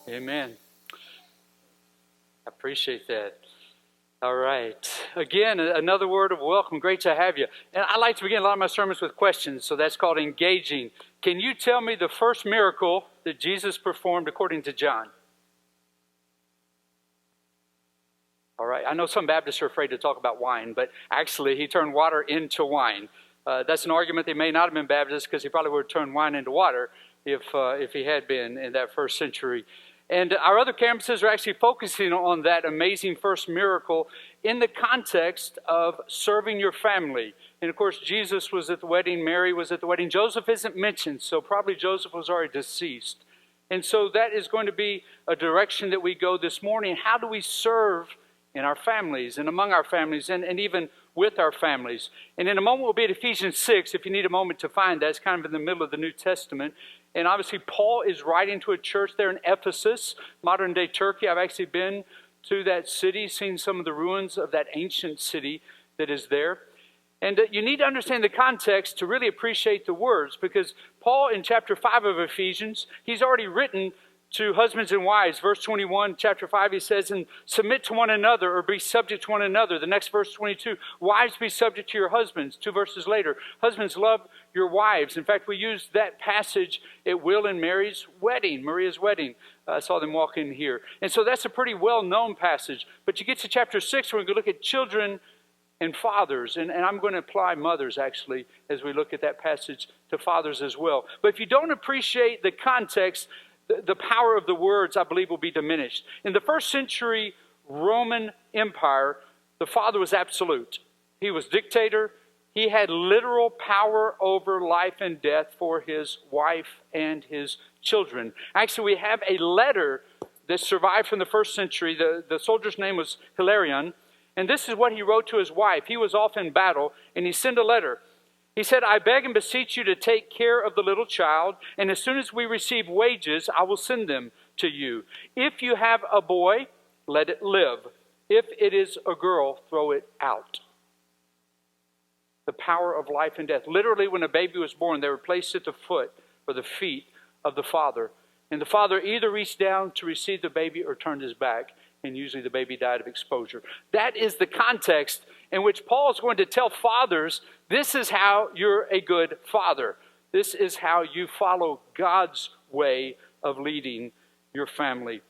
Amen. I appreciate that. All right. Again, another word of welcome. Great to have you. And I like to begin a lot of my sermons with questions, so that's called engaging. Can you tell me the first miracle that Jesus performed according to John? All right. I know some Baptists are afraid to talk about wine, but actually he turned water into wine. That's an argument they may not have been Baptist, because he probably would have turned wine into water if he had been in that first century. And our other campuses are actually focusing on that amazing first miracle in the context of serving your family. And of course, Jesus was at the wedding, Mary was at the wedding. Joseph isn't mentioned, so probably Joseph was already deceased. And so that is going to be a direction that we go this morning. How do we serve in our families and among our families and even with our families? And in a moment we'll be at Ephesians 6, if you need a moment to find that. It's kind of in the middle of the New Testament. And obviously Paul is writing to a church there in Ephesus, modern-day Turkey. I've actually been to that city, seen some of the ruins of that ancient city that is there. And you need to understand the context to really appreciate the words, because Paul in chapter 5 of Ephesians, he's already written to husbands and wives. Verse 21, chapter 5, he says, and submit to one another or be subject to one another. The next verse 22, wives be subject to your husbands. 2 verses later, husbands love your wives. In fact, we used that passage at Will and Mary's wedding, Maria's wedding. I saw them walk in here. And so that's a pretty well-known passage. But you get to chapter 6, we're going to look at children and fathers. And I'm going to apply mothers, actually, as we look at that passage to fathers as well. But if you don't appreciate the context, the power of the words, I believe, will be diminished. In the first century Roman Empire, the father was absolute. He was dictator. He had literal power over life and death for his wife and his children. Actually, we have a letter that survived from the first century. The soldier's name was Hilarion. And this is what he wrote to his wife. He was off in battle, and he sent a letter. He said, I beg and beseech you to take care of the little child, and as soon as we receive wages, I will send them to you. If you have a boy, let it live. If it is a girl, throw it out. The power of life and death. Literally, when a baby was born, they were placed at the foot or the feet of the father. And the father either reached down to receive the baby or turned his back. And usually the baby died of exposure. That is the context in which Paul is going to tell fathers, this is how you're a good father. This is how you follow God's way of leading your family.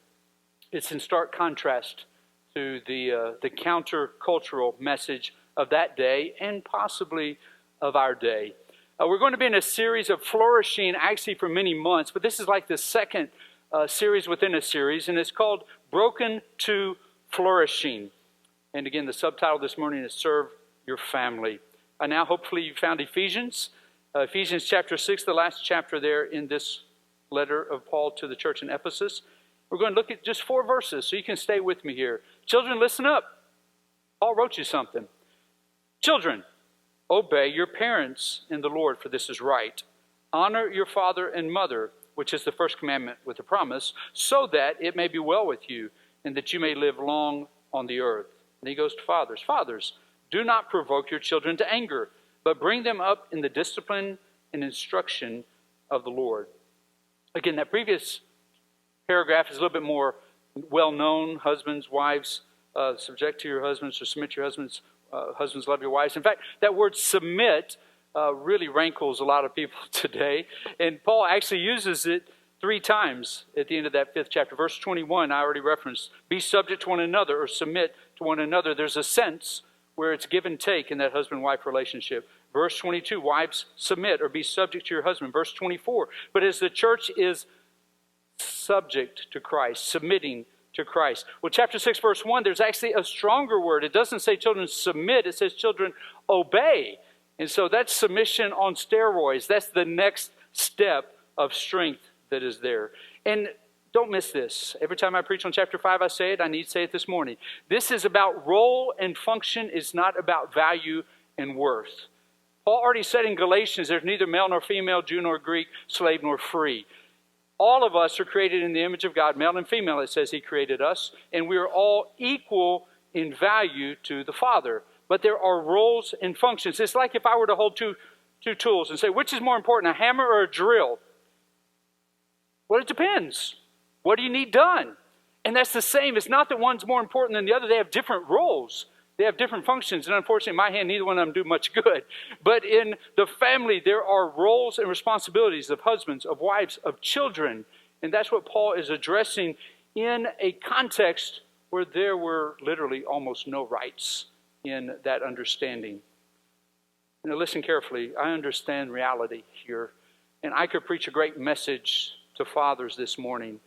It's in stark contrast to the counter-cultural message of that day and possibly of our day. We're going to be in a series of flourishing actually for many months, but this is like the second series within a series, and it's called Broken to Flourishing. And again, the subtitle this morning is Serve Your Family. Now, hopefully you found Ephesians. Ephesians chapter 6, the last chapter there in this letter of Paul to the church in Ephesus. We're going to look at just 4 verses, so you can stay with me here. Children, listen up. Paul wrote you something. Children, obey your parents in the Lord, for this is right. Honor your father and mother, which is the first commandment with a promise, so that it may be well with you, and that you may live long on the earth. And he goes to fathers. Fathers, do not provoke your children to anger, but bring them up in the discipline and instruction of the Lord. Again, that previous paragraph is a little bit more well-known. Husbands, wives, subject to your husbands, or submit to your husbands. Husbands, love your wives. In fact, that word submit really rankles a lot of people today. And Paul actually uses it 3 times at the end of that 5th chapter. Verse 21, I already referenced, be subject to one another or submit to one another. There's a sense where it's give and take in that husband-wife relationship. Verse 22, wives, submit or be subject to your husband. Verse 24, but as the church is subject to Christ, submitting to Christ. Well, chapter 6, verse 1, there's actually a stronger word. It doesn't say children submit, it says children obey. And so that's submission on steroids. That's the next step of strength that is there. And don't miss this. Every time I preach on chapter 5, I say it. I need to say it this morning. This is about role and function. It's not about value and worth. Paul already said in Galatians, there's neither male nor female, Jew nor Greek, slave nor free. All of us are created in the image of God, male and female, it says he created us. And we are all equal in value to the Father. But there are roles and functions. It's like if I were to hold two tools and say, which is more important, a hammer or a drill? Well, it depends. What do you need done? And that's the same. It's not that one's more important than the other. They have different roles. They have different functions. And unfortunately, in my hand, neither one of them do much good. But in the family, there are roles and responsibilities of husbands, of wives, of children. And that's what Paul is addressing in a context where there were literally almost no rights in that understanding. Now listen carefully. I understand reality here. And I could preach a great message to fathers this morning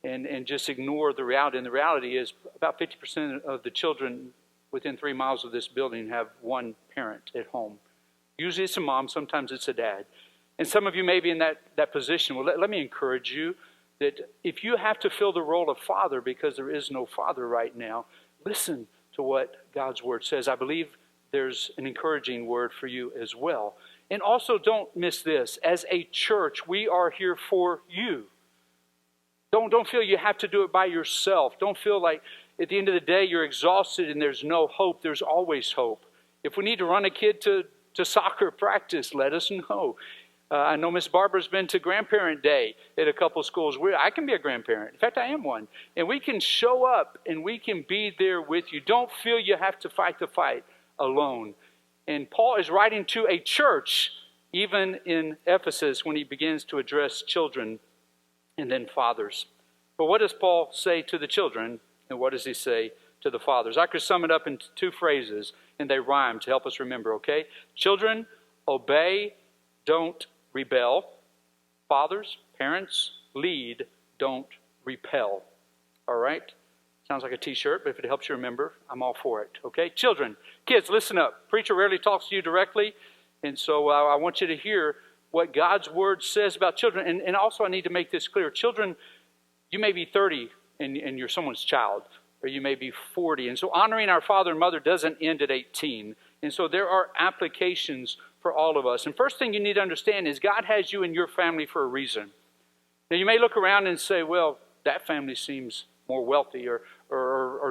and just ignore the reality. And the reality is about 50% of the children within 3 miles of this building have one parent at home. Usually it's a mom, sometimes it's a dad. And some of you may be in that position. Well, let me encourage you that if you have to fill the role of father because there is no father right now, listen to what God's word says. I believe there's an encouraging word for you as well. And also don't miss this. As a church, we are here for you. Don't feel you have to do it by yourself. Don't feel like at the end of the day you're exhausted and there's no hope. There's always hope. If we need to run a kid to soccer practice, let us know. I know Miss Barbara's been to Grandparent Day at a couple schools. I can be a grandparent. In fact, I am one. And we can show up and we can be there with you. Don't feel you have to fight the fight alone. And Paul is writing to a church, even in Ephesus, when he begins to address children and then fathers. But what does Paul say to the children, and what does he say to the fathers? I could sum it up in 2 phrases, and they rhyme to help us remember, okay? Children, obey, don't rebel. Fathers, parents, lead, don't repel. All right? Sounds like a t-shirt, but if it helps you remember, I'm all for it, okay? Children, kids, listen up. Preacher rarely talks to you directly, and so I want you to hear what God's word says about children. And also I need to make this clear. Children, you may be 30 and you're someone's child, or you may be 40. And so honoring our father and mother doesn't end at 18. And so there are applications for all of us. And first thing you need to understand is God has you in your family for a reason. Now you may look around and say, well, that family seems more wealthy or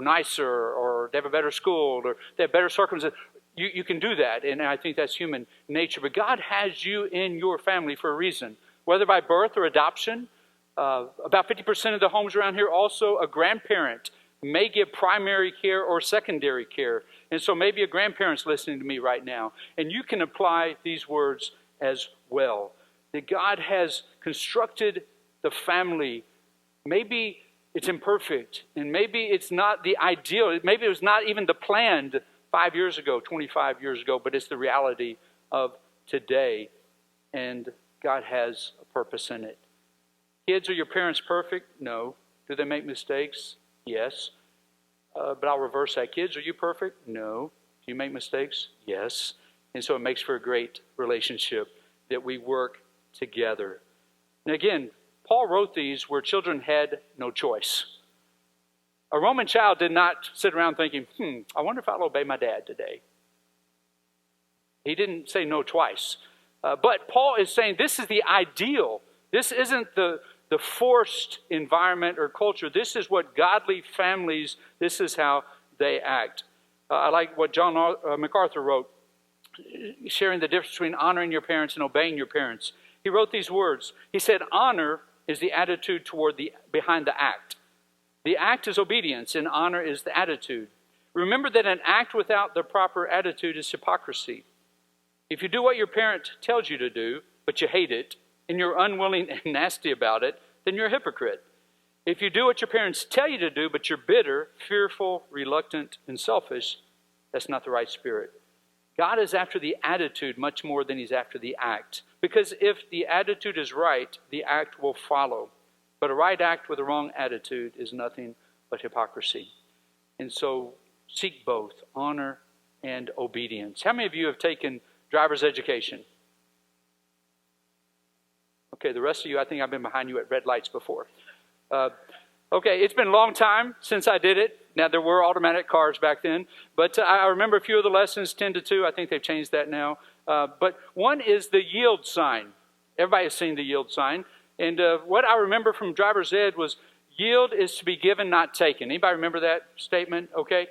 nicer, or they have a better school, or they have better circumstances. You can do that, and I think that's human nature. But God has you in your family for a reason, whether by birth or adoption. About 50% of the homes around here, also a grandparent may give primary care or secondary care. And so maybe a grandparent's listening to me right now, and you can apply these words as well. That God has constructed the family. Maybe it's imperfect, and maybe it's not the ideal. Maybe it was not even the planned 5 years ago, 25 years ago, but it's the reality of today, and God has a purpose in it. Kids, are your parents perfect? No. Do they make mistakes? Yes. But I'll reverse that. Kids, are you perfect? No. Do you make mistakes? Yes. And so it makes for a great relationship that we work together. And again, Paul wrote these where children had no choice. A Roman child did not sit around thinking, I wonder if I'll obey my dad today. He didn't say no twice. But Paul is saying this is the ideal. This isn't the forced environment or culture. This is what godly families, this is how they act. I like what John MacArthur wrote, sharing the difference between honoring your parents and obeying your parents. He wrote these words. He said, honor is the attitude behind the act. The act is obedience, and honor is the attitude. Remember that an act without the proper attitude is hypocrisy. If you do what your parent tells you to do, but you hate it, and you're unwilling and nasty about it, then you're a hypocrite. If you do what your parents tell you to do, but you're bitter, fearful, reluctant, and selfish, that's not the right spirit. God is after the attitude much more than he's after the act. Because if the attitude is right, the act will follow. But a right act with a wrong attitude is nothing but hypocrisy. And so seek both, honor and obedience. How many of you have taken driver's education? Okay, the rest of you, I think I've been behind you at red lights before. Okay, it's been a long time since I did it. Now, there were automatic cars back then, but I remember a few of the lessons, 10 to 2. I think they've changed that now. But one is the yield sign. Everybody has seen the yield sign. And what I remember from driver's ed was yield is to be given, not taken. Anybody remember that statement? Okay.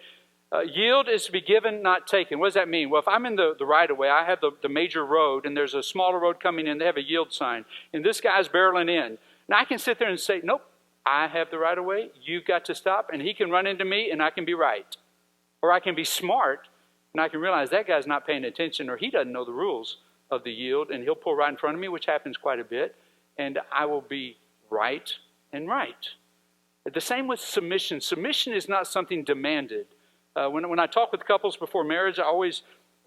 Yield is to be given, not taken. What does that mean? Well, if I'm in the right-of-way, I have the major road, and there's a smaller road coming in, they have a yield sign. And this guy's barreling in. Now, I can sit there and say, nope, I have the right of way. You've got to stop. And he can run into me and I can be right. Or I can be smart and I can realize that guy's not paying attention or he doesn't know the rules of the yield. And he'll pull right in front of me, which happens quite a bit. And I will be right and right. The same with submission. Submission is not something demanded. When I talk with couples before marriage, I always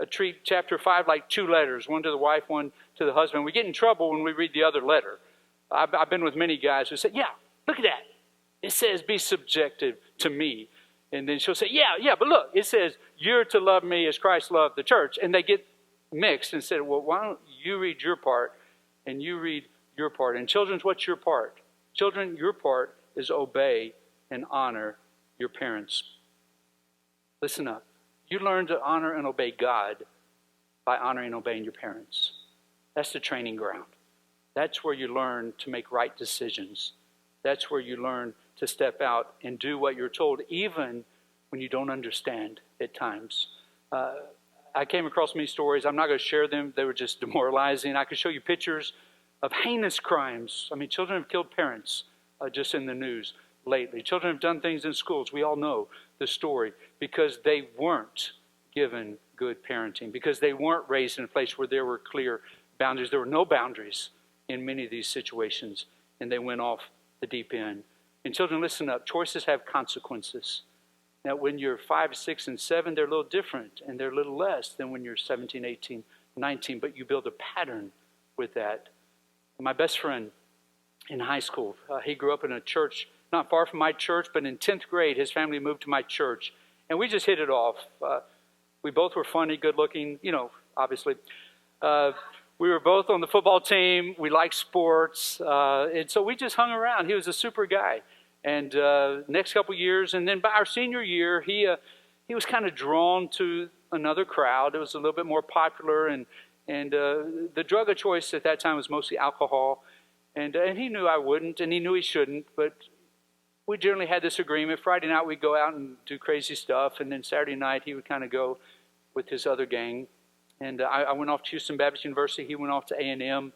treat chapter 5 like 2 letters, one to the wife, one to the husband. We get in trouble when we read the other letter. I've been with many guys who say, yeah, look at that. It says be subjective to me. And then she'll say, yeah, but look, it says you're to love me as Christ loved the church. And they get mixed and said, well, why don't you read your part and you read your part? And children, what's your part? Children, your part is obey and honor your parents. Listen up. You learn to honor and obey God by honoring and obeying your parents. That's the training ground. That's where you learn to make right decisions. That's where you learn to step out and do what you're told, even when you don't understand at times. I came across many stories. I'm not going to share them. They were just demoralizing. I could show you pictures of heinous crimes. I mean, children have killed parents just in the news lately. Children have done things in schools. We all know the story because they weren't given good parenting, because they weren't raised in a place where there were clear boundaries. There were no boundaries in many of these situations, and they went off the deep end. And children, listen up. Choices have consequences. Now, when you're 5, 6, and 7, they're a little different, and they're a little less than when you're 17, 18, 19, but you build a pattern with that. My best friend in high school, he grew up in a church not far from my church, but in 10th grade, his family moved to my church, and we just hit it off. We both were funny, good-looking, obviously. We were both on the football team. We liked sports, and so we just hung around. He was a super guy. And next couple years, and then by our senior year, he was kind of drawn to another crowd. It was a little bit more popular, and the drug of choice at that time was mostly alcohol. And he knew I wouldn't, and he knew he shouldn't, but we generally had this agreement. Friday night we'd go out and do crazy stuff, and then Saturday night he would kind of go with his other gang. And I went off to Houston Baptist University. He went off to A&M.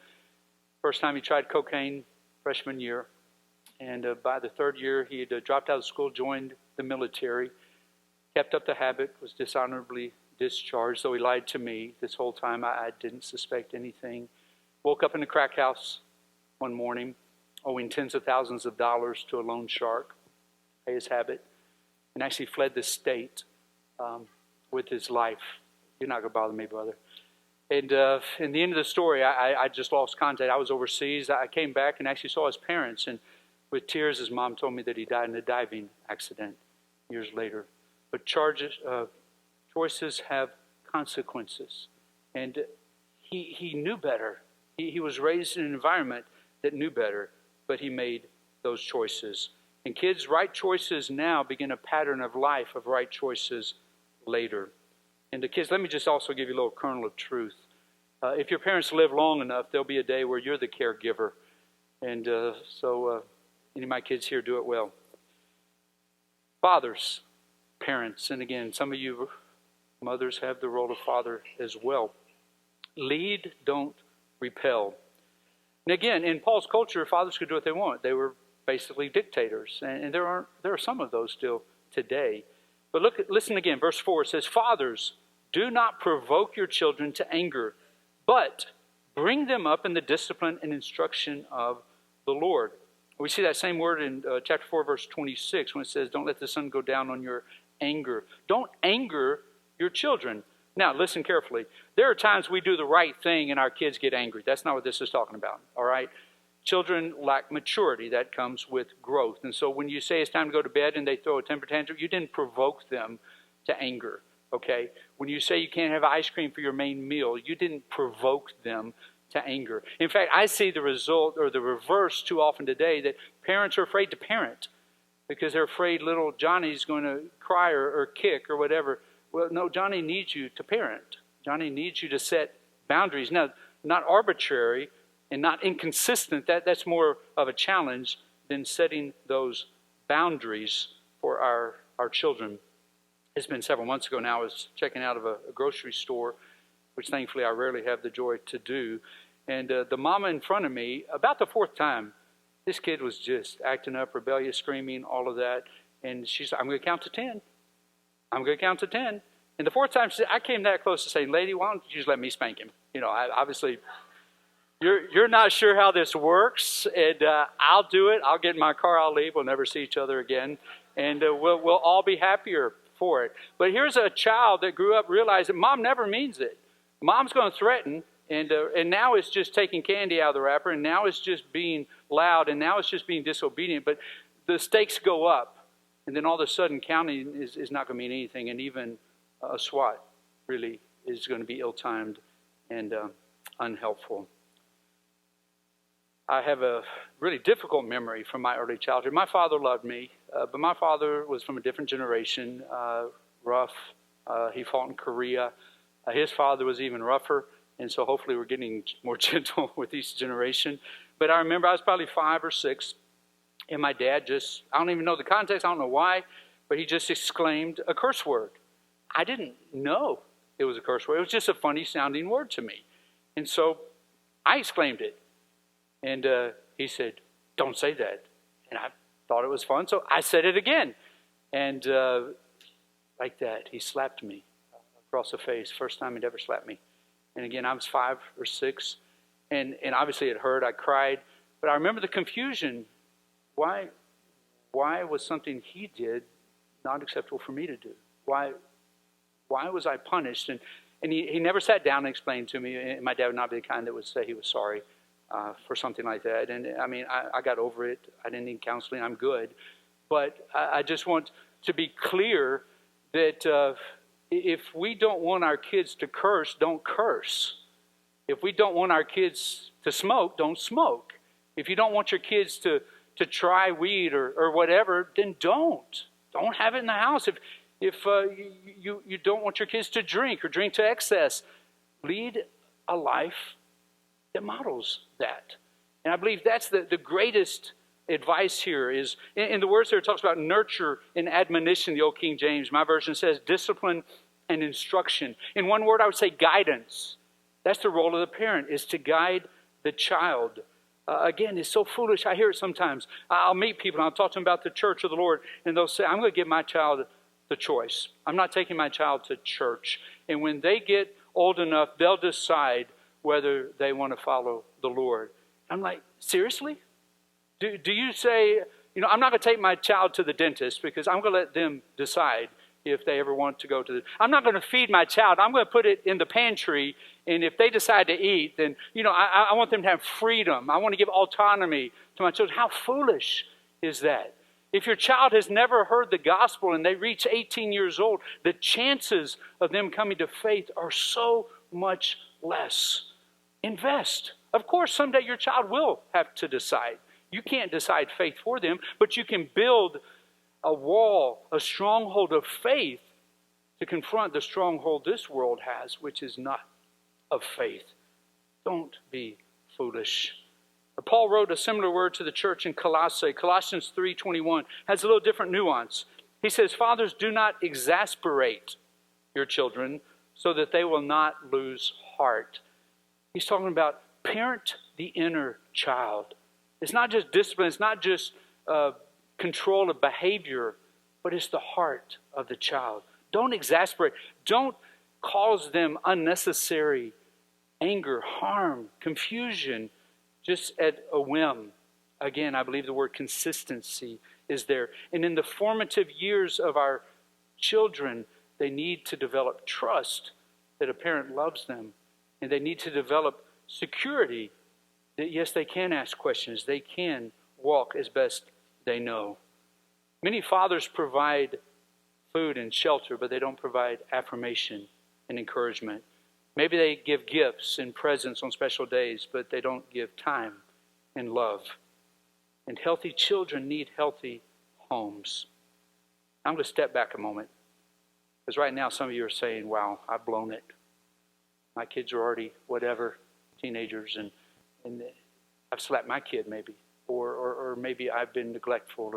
First time he tried cocaine, freshman year. And by the 3rd year, he had dropped out of school, joined the military, kept up the habit, was dishonorably discharged, though he lied to me. This whole time I didn't suspect anything. Woke up in the crack house one morning, owing tens of thousands of dollars to a loan shark, pay his habit, and actually fled the state with his life. You're not going to bother me, brother. And in the end of the story, I just lost contact. I was overseas. I came back and actually saw his parents, and with tears, his mom told me that he died in a diving accident years later. But choices have consequences. And he knew better. He was raised in an environment that knew better, but he made those choices. And kids, right choices now begin a pattern of life of right choices later. And the kids, let me just also give you a little kernel of truth. If your parents live long enough, there'll be a day where you're the caregiver. And so any of my kids here do it well. Fathers, parents, and again, some of you mothers have the role of father as well. Lead, don't repel. And again, in Paul's culture, fathers could do what they want. They were basically dictators. And there are some of those still today. But listen again, verse 4 says, Fathers, do not provoke your children to anger, but bring them up in the discipline and instruction of the Lord. We see that same word in chapter 4, verse 26, when it says, don't let the sun go down on your anger. Don't anger your children. Now, listen carefully. There are times we do the right thing and our kids get angry. That's not what this is talking about, all right? Children lack maturity. That comes with growth. And so when you say it's time to go to bed and they throw a temper tantrum, you didn't provoke them to anger, okay? When you say you can't have ice cream for your main meal, you didn't provoke them to anger. In fact, I see the result or the reverse too often today, that parents are afraid to parent because they're afraid little Johnny's going to cry or kick or whatever. Well, no, Johnny needs you to parent. Johnny needs you to set boundaries. Now, not arbitrary and not inconsistent. That's more of a challenge than setting those boundaries for our children. It's been several months ago now. I was checking out of a grocery store, which thankfully I rarely have the joy to do. And the mama in front of me, about the 4th time, This kid was just acting up, rebellious, screaming, all of that. And she said, I'm going to count to 10. I'm going to count to 10. And the fourth time, she said, I came that close to saying, lady, why don't you just let me spank him? Obviously, you're not sure how this works, and I'll do it. I'll get in my car. I'll leave. We'll never see each other again. And we'll all be happier for it. But here's a child that grew up realizing Mom never means it. Mom's going to threaten, and now it's just taking candy out of the wrapper, and now it's just being loud, and now it's just being disobedient. But the stakes go up, and then all of a sudden counting is not going to mean anything, and even a SWAT really is going to be ill-timed and unhelpful. I have a really difficult memory from my early childhood. My father loved me, but my father was from a different generation, rough. He fought in Korea. His father was even rougher, and so hopefully we're getting more gentle with each generation. But I remember I was probably 5 or 6, and my dad just, I don't even know the context, I don't know why, but he just exclaimed a curse word. I didn't know it was a curse word. It was just a funny sounding word to me. And so I exclaimed it. And he said, don't say that. And I thought it was fun, so I said it again. And like that, he slapped me across the face. First time he'd ever slapped me. And again, I was 5 or 6. And obviously it hurt. I cried. But I remember the confusion. Why was something he did not acceptable for me to do? Why was I punished? And he never sat down and explained to me. And my dad would not be the kind that would say he was sorry for something like that. And I mean, I got over it. I didn't need counseling. I'm good. But I just want to be clear that if we don't want our kids to curse, don't curse. If we don't want our kids to smoke, don't smoke. If you don't want your kids to try weed or whatever, then don't. Don't have it in the house. If you don't want your kids to drink or drink to excess, lead a life that models that. And I believe that's the greatest advice here is, in the words there it talks about nurture and admonition, the old King James. My version says discipline and instruction. In one word, I would say guidance. That's the role of the parent, is to guide the child. Again, it's so foolish. I hear it sometimes. I'll meet people and I'll talk to them about the church of the Lord, and they'll say, I'm going to give my child the choice. I'm not taking my child to church. And when they get old enough, they'll decide whether they want to follow the Lord. I'm like, seriously? Do you say, I'm not going to take my child to the dentist because I'm going to let them decide if they ever want to go to I'm not going to feed my child. I'm going to put it in the pantry, and if they decide to eat, then, I want them to have freedom. I want to give autonomy to my children. How foolish is that? If your child has never heard the gospel and they reach 18 years old, the chances of them coming to faith are so much less. Invest. Of course, someday your child will have to decide. You can't decide faith for them, but you can build a wall, a stronghold of faith to confront the stronghold this world has, which is not of faith. Don't be foolish. Paul wrote a similar word to the church in Colossae. Colossians 3:21 has a little different nuance. He says, fathers, do not exasperate your children so that they will not lose heart. He's talking about parent the inner child. It's not just discipline. It's not just control of behavior, but it's the heart of the child. Don't exasperate. Don't cause them unnecessary anger, harm, confusion, just at a whim. Again, I believe the word consistency is there. And in the formative years of our children, they need to develop trust that a parent loves them. And they need to develop security that, yes, they can ask questions. They can walk as best they know. Many fathers provide food and shelter, but they don't provide affirmation and encouragement. Maybe they give gifts and presents on special days, but they don't give time and love. And healthy children need healthy homes. I'm going to step back a moment, because right now some of you are saying, wow, I've blown it. My kids are already whatever, teenagers, and I've slapped my kid maybe. Or maybe I've been neglectful,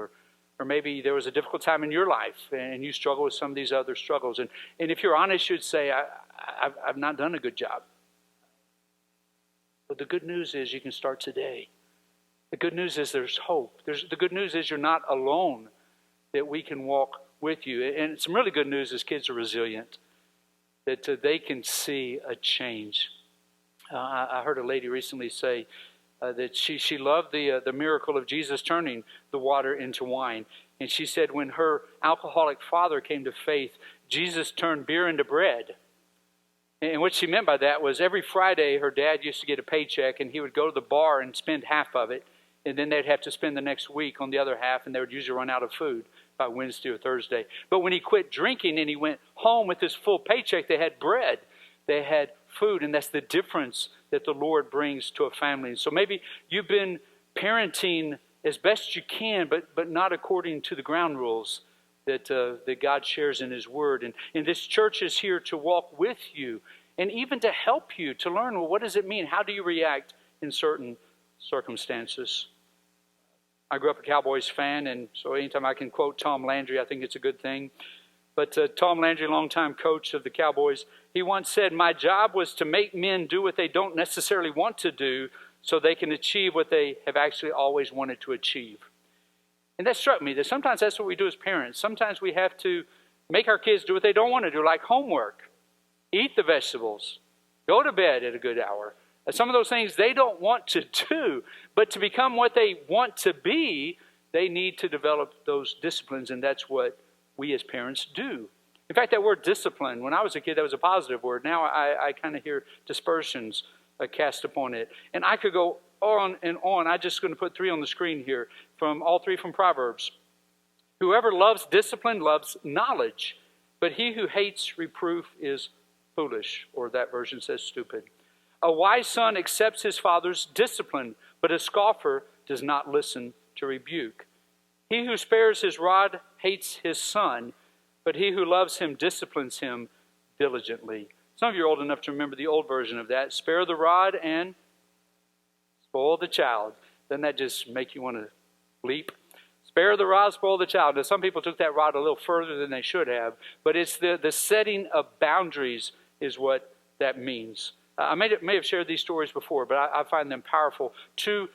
or maybe there was a difficult time in your life and you struggle with some of these other struggles. And if you're honest, you'd say, I've not done a good job. But the good news is you can start today. The good news is there's hope. The good news is you're not alone, that we can walk with you. And some really good news is kids are resilient, that they can see a change. I heard a lady recently say that she loved the miracle of Jesus turning the water into wine. And she said when her alcoholic father came to faith, Jesus turned beer into bread. And what she meant by that was every Friday her dad used to get a paycheck and he would go to the bar and spend half of it. And then they'd have to spend the next week on the other half, and they would usually run out of food by Wednesday or Thursday. But when he quit drinking and he went home with his full paycheck, they had bread. They had food, and that's the difference that the Lord brings to a family. And so maybe you've been parenting as best you can, but not according to the ground rules that God shares in His Word. And this church is here to walk with you and even to help you to learn, well, what does it mean? How do you react in certain circumstances? I grew up a Cowboys fan, and so anytime I can quote Tom Landry, I think it's a good thing. But Tom Landry, longtime coach of the Cowboys, he once said, "My job was to make men do what they don't necessarily want to do so they can achieve what they have actually always wanted to achieve." And that struck me, that sometimes that's what we do as parents. Sometimes we have to make our kids do what they don't want to do, like homework, eat the vegetables, go to bed at a good hour. Some of those things they don't want to do, but to become what they want to be, they need to develop those disciplines, and that's what we as parents do. In fact, that word discipline, when I was a kid, that was a positive word. Now I kind of hear dispersions cast upon it. And I could go on and on. I'm just going to put 3 on the screen here, from all 3 from Proverbs. Whoever loves discipline loves knowledge, but he who hates reproof is foolish, or that version says stupid. A wise son accepts his father's discipline, but a scoffer does not listen to rebuke. He who spares his rod hates his son, but he who loves him disciplines him diligently. Some of you are old enough to remember the old version of that. Spare the rod and spoil the child. Doesn't that just make you want to leap? Spare the rod, spoil the child. Now, some people took that rod a little further than they should have, but it's the setting of boundaries is what that means. I may have shared these stories before, but I find them powerful. 2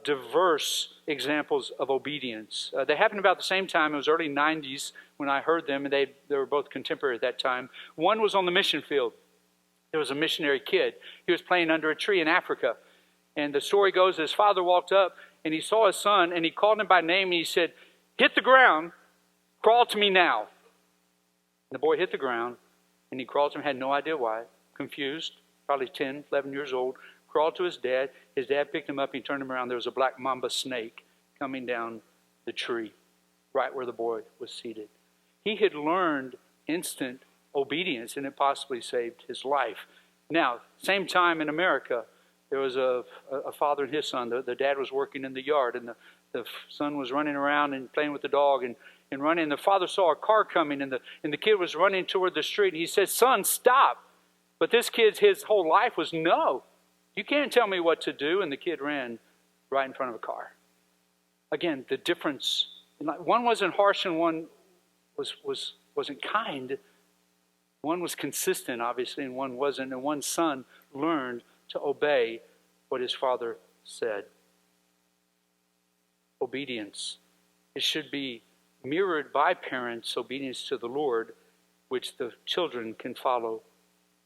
diverse examples of obedience. They happened about the same time. It was early 90s when I heard them, and they were both contemporary at that time. One was on the mission field. There was a missionary kid. He was playing under a tree in Africa. And the story goes, his father walked up, and he saw his son, and he called him by name, and he said, "Hit the ground, crawl to me now." And the boy hit the ground, and he crawled to him, had no idea why, confused, probably 10, 11 years old, crawled to his dad. His dad picked him up, and he turned him around. There was a black mamba snake coming down the tree, right where the boy was seated. He had learned instant obedience, and it possibly saved his life. Now, same time in America, there was a father and his son. The dad was working in the yard, and the son was running around and playing with the dog and running. And the father saw a car coming, and the kid was running toward the street. And he said, "Son, stop." But this kid's, his whole life was, "No, you can't tell me what to do." And the kid ran right in front of a car. Again, the difference. One wasn't harsh and one wasn't kind. One was consistent, obviously, and one wasn't. And one son learned to obey what his father said. Obedience. It should be mirrored by parents' obedience to the Lord, which the children can follow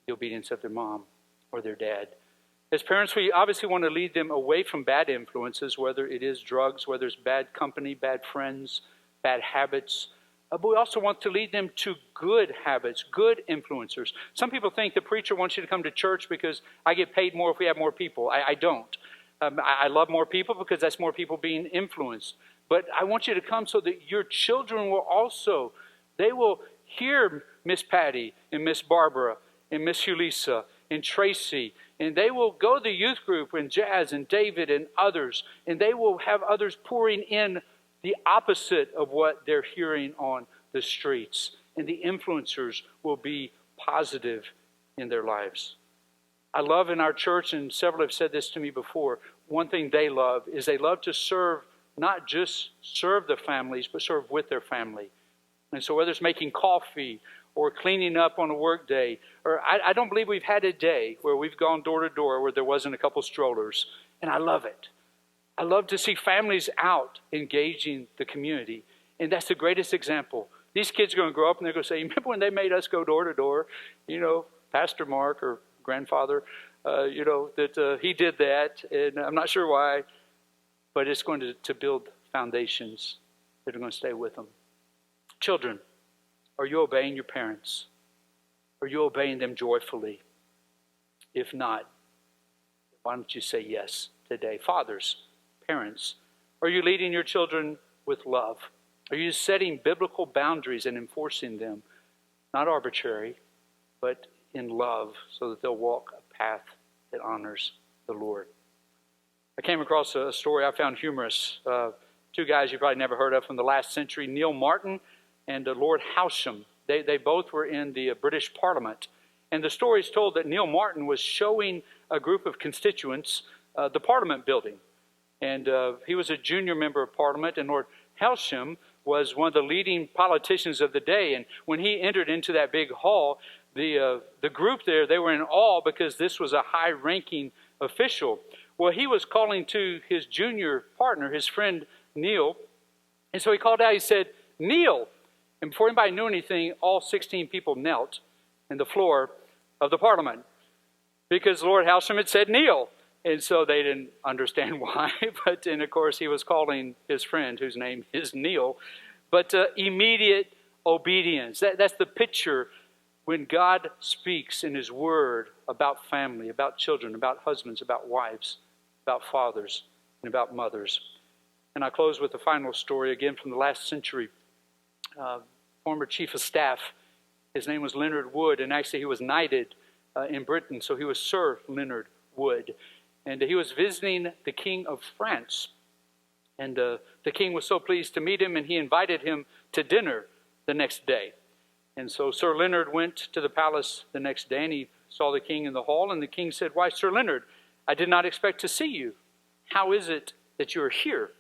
the obedience of their mom or their dad. As parents, we obviously want to lead them away from bad influences, whether it is drugs, whether it's bad company, bad friends, bad habits. But we also want to lead them to good habits, good influencers. Some people think the preacher wants you to come to church because I get paid more if we have more people. I don't. I love more people because that's more people being influenced. But I want you to come so that your children will also, they will hear Miss Patty and Miss Barbara and Miss Ulisa and Tracy, and they will go to the youth group and Jazz and David and others, and they will have others pouring in the opposite of what they're hearing on the streets. And the influencers will be positive in their lives. I love in our church, and several have said this to me before, one thing they love is they love to serve, not just serve the families, but serve with their family. And so whether it's making coffee or cleaning up on a work day, or I don't believe we've had a day where we've gone door to door where there wasn't a couple strollers. And I love it. I love to see families out engaging the community. And that's the greatest example. These kids are going to grow up and they're going to say, remember when they made us go door to door? You know, Pastor Mark or grandfather, that he did that. And I'm not sure why, but it's going to build foundations that are going to stay with them. Children, are you obeying your parents? Are you obeying them joyfully? If not, why don't you say yes today? Fathers, parents, are you leading your children with love? Are you setting biblical boundaries and enforcing them? Not arbitrary, but in love, so that they'll walk a path that honors the Lord. I came across a story I found humorous. Two guys you probably never heard of from the last century, Neil Martin and Lord Howsham. They both were in the British Parliament. And the story is told that Neil Martin was showing a group of constituents the Parliament building. And he was a junior member of Parliament, and Lord Howsham was one of the leading politicians of the day. And when he entered into that big hall, the group there, they were in awe because this was a high-ranking official. Well, he was calling to his junior partner, his friend Neil. And so he called out, he said, "Neil." And before anybody knew anything, all 16 people knelt in the floor of the Parliament because Lord Howsham had said Neil. And so they didn't understand why. But then, of course, he was calling his friend, whose name is Neil. But immediate obedience. That's the picture when God speaks in his word about family, about children, about husbands, about wives, about fathers, and about mothers. And I close with a final story, again from the last century. Former chief of staff, his name was Leonard Wood, and actually he was knighted in Britain, so he was Sir Leonard Wood. And he was visiting the King of France. And the king was so pleased to meet him, and he invited him to dinner the next day. And so Sir Leonard went to the palace the next day, and he saw the king in the hall, and the king said, "Why, Sir Leonard, I did not expect to see you. How is it that you are here?"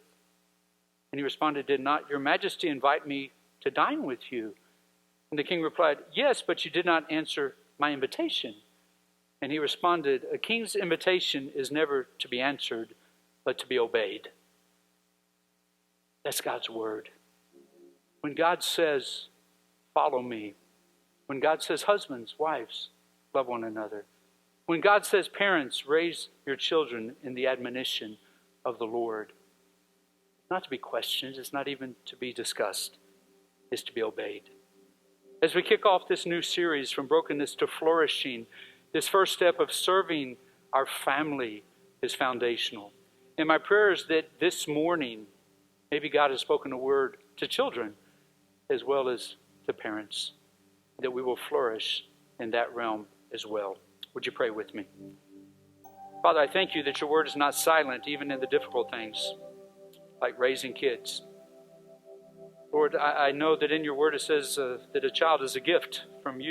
And he responded, "Did not your majesty invite me to dine with you?" And the king replied, "Yes, but you did not answer my invitation." And he responded, "A king's invitation is never to be answered, but to be obeyed." That's God's word. When God says, "Follow me," when God says, "Husbands, wives, love one another," when God says, "Parents, raise your children in the admonition of the Lord," it's not to be questioned, it's not even to be discussed, it's to be obeyed. As we kick off this new series, From Brokenness to Flourishing, this first step of serving our family is foundational. And my prayer is that this morning, maybe God has spoken a word to children as well as to parents, that we will flourish in that realm as well. Would you pray with me? Father, I thank you that your word is not silent, even in the difficult things, like raising kids. Lord, I know that in your word it says that a child is a gift from you.